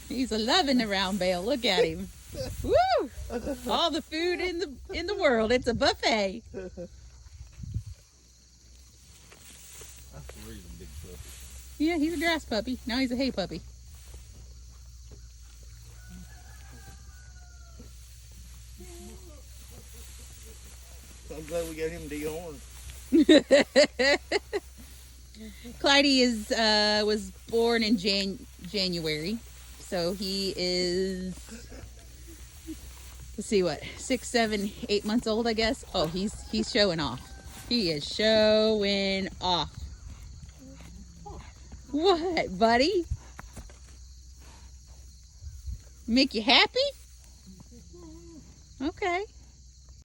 He's a loving the round bale. Look at him. Woo! All the food in the world. It's a buffet. That's the reason, big puppy. Yeah, he's a grass puppy. Now he's a hay puppy. I'm glad we got him dehorned. Clyde was born in January, so he is, let's see, what, 6, 7, 8 months old, I guess. Oh, he's showing off. He is showing off. What, buddy? Make you happy? Okay.